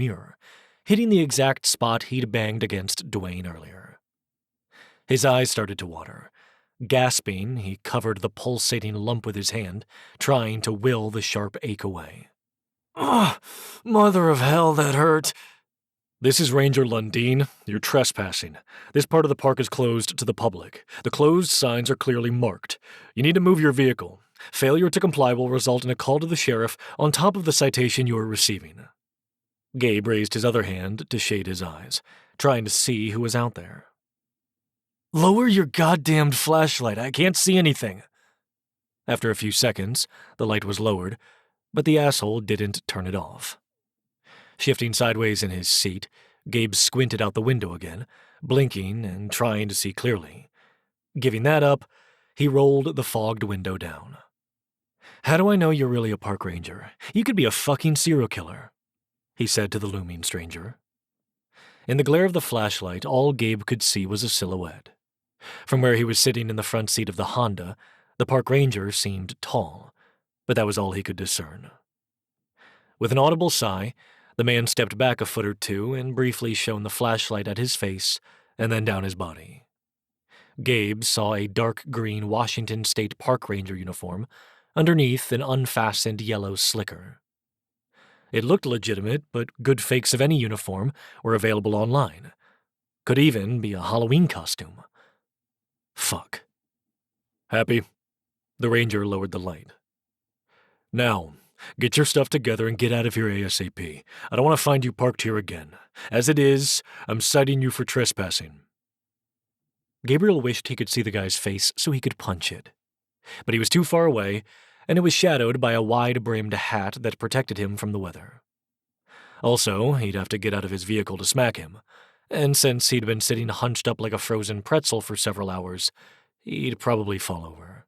mirror, hitting the exact spot he'd banged against Dwayne earlier. His eyes started to water. Gasping, he covered the pulsating lump with his hand, trying to will the sharp ache away. Ugh! Mother of hell, that hurt! This is Ranger Lundeen. You're trespassing. This part of the park is closed to the public. The closed signs are clearly marked. You need to move your vehicle. Failure to comply will result in a call to the sheriff on top of the citation you are receiving. Gabe raised his other hand to shade his eyes, trying to see who was out there. Lower your goddamned flashlight. I can't see anything. After a few seconds, the light was lowered, but the asshole didn't turn it off. Shifting sideways in his seat, Gabe squinted out the window again, blinking and trying to see clearly. Giving that up, he rolled the fogged window down. How do I know you're really a park ranger? You could be a fucking serial killer, he said to the looming stranger. In the glare of the flashlight, all Gabe could see was a silhouette. From where he was sitting in the front seat of the Honda, the park ranger seemed tall, but that was all he could discern. With an audible sigh, the man stepped back a foot or two and briefly shone the flashlight at his face and then down his body. Gabe saw a dark green Washington State Park Ranger uniform underneath an unfastened yellow slicker. It looked legitimate, but good fakes of any uniform were available online. Could even be a Halloween costume. Fuck. Happy? The ranger lowered the light. Now, get your stuff together and get out of here ASAP. I don't want to find you parked here again. As it is, I'm citing you for trespassing. Gabriel wished he could see the guy's face so he could punch it. But he was too far away, and it was shadowed by a wide-brimmed hat that protected him from the weather. Also, he'd have to get out of his vehicle to smack him, and since he'd been sitting hunched up like a frozen pretzel for several hours, he'd probably fall over.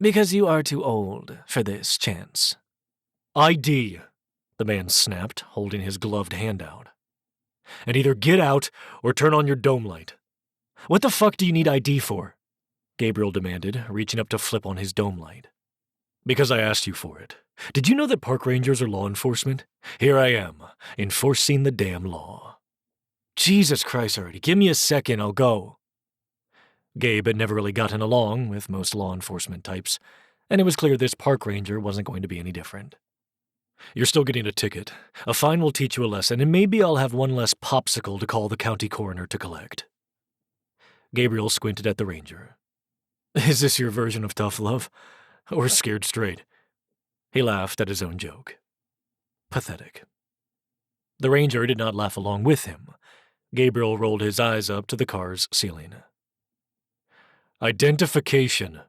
Because you are too old for this, Chance. ID, the man snapped, holding his gloved hand out. And either get out or turn on your dome light. What the fuck do you need ID for? Gabriel demanded, reaching up to flip on his dome light. Because I asked you for it. Did you know that park rangers are law enforcement? Here I am, enforcing the damn law. Jesus Christ already, give me a second, I'll go. Gabe had never really gotten along with most law enforcement types, and it was clear this park ranger wasn't going to be any different. You're still getting a ticket. A fine will teach you a lesson, and maybe I'll have one less popsicle to call the county coroner to collect. Gabriel squinted at the ranger. Is this your version of tough love? Or scared straight? He laughed at his own joke. Pathetic. The ranger did not laugh along with him. Gabriel rolled his eyes up to the car's ceiling. Identification,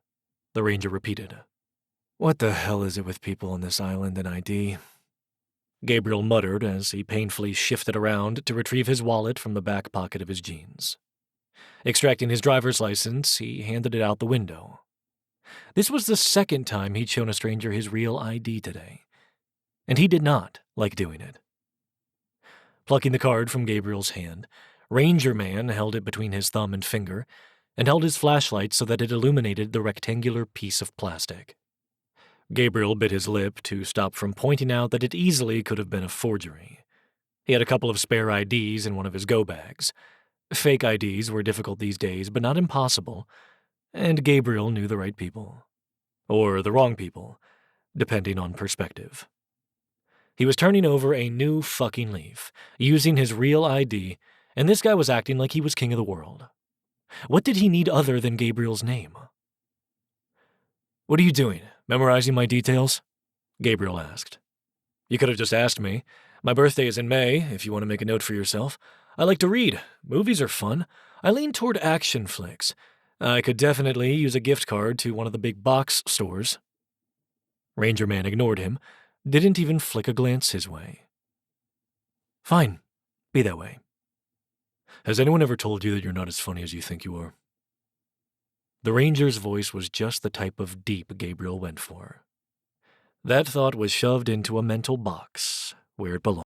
the ranger repeated. What the hell is it with people on this island and ID? Gabriel muttered as he painfully shifted around to retrieve his wallet from the back pocket of his jeans. Extracting his driver's license, he handed it out the window. This was the second time he'd shown a stranger his real ID today, and he did not like doing it. Plucking the card from Gabriel's hand, Ranger Man held it between his thumb and finger and held his flashlight so that it illuminated the rectangular piece of plastic. Gabriel bit his lip to stop from pointing out that it easily could have been a forgery. He had a couple of spare IDs in one of his go bags. Fake IDs were difficult these days, but not impossible, and Gabriel knew the right people. Or the wrong people, depending on perspective. He was turning over a new fucking leaf, using his real ID, and this guy was acting like he was king of the world. What did he need other than Gabriel's name? What are you doing? Memorizing my details? Gabriel asked. You could have just asked me. My birthday is in May, if you want to make a note for yourself. I like to read. Movies are fun. I lean toward action flicks. I could definitely use a gift card to one of the big box stores. Ranger Man ignored him, didn't even flick a glance his way. Fine. Be that way. Has anyone ever told you that you're not as funny as you think you are? The ranger's voice was just the type of deep Gabriel went for. That thought was shoved into a mental box where it belonged.